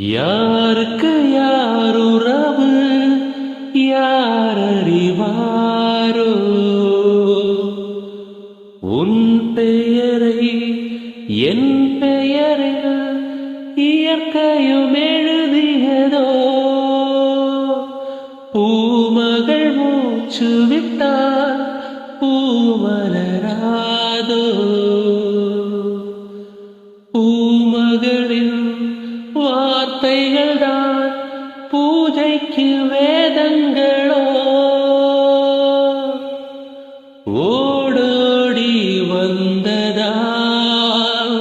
யாருக்கு யார் உறவு யார் அறிவாரோ உன் பெயரை என் பெயரில் இயற்கையும் எழுதியதோ பூமகள் மூச்சு விட்டால் பூமலராதோ பூமகளின் வார்த்தைகள் தான் பூஜைக்கு வேதங்களோ ஓடோடி வந்ததால்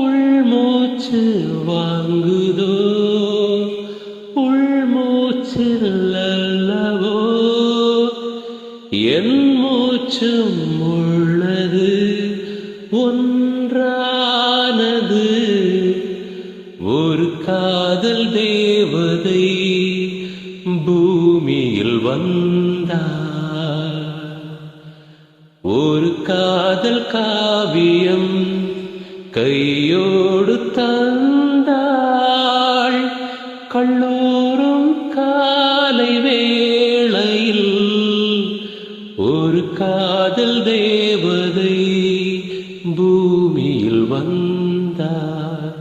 உள்மூச்சு வாங்குதோ உள்மூச்சில் அல்லவோ என் மூச்சும் உள்ளது ஒன்றானது ஒரு காதல் தேவதை பூமியில் வந்தார் ஒரு காதல் காவியம் கையோடு தந்தாள் கல்லூரும் காலை வேளையில் ஒரு காதல் தேவதை பூமியில் வந்தார்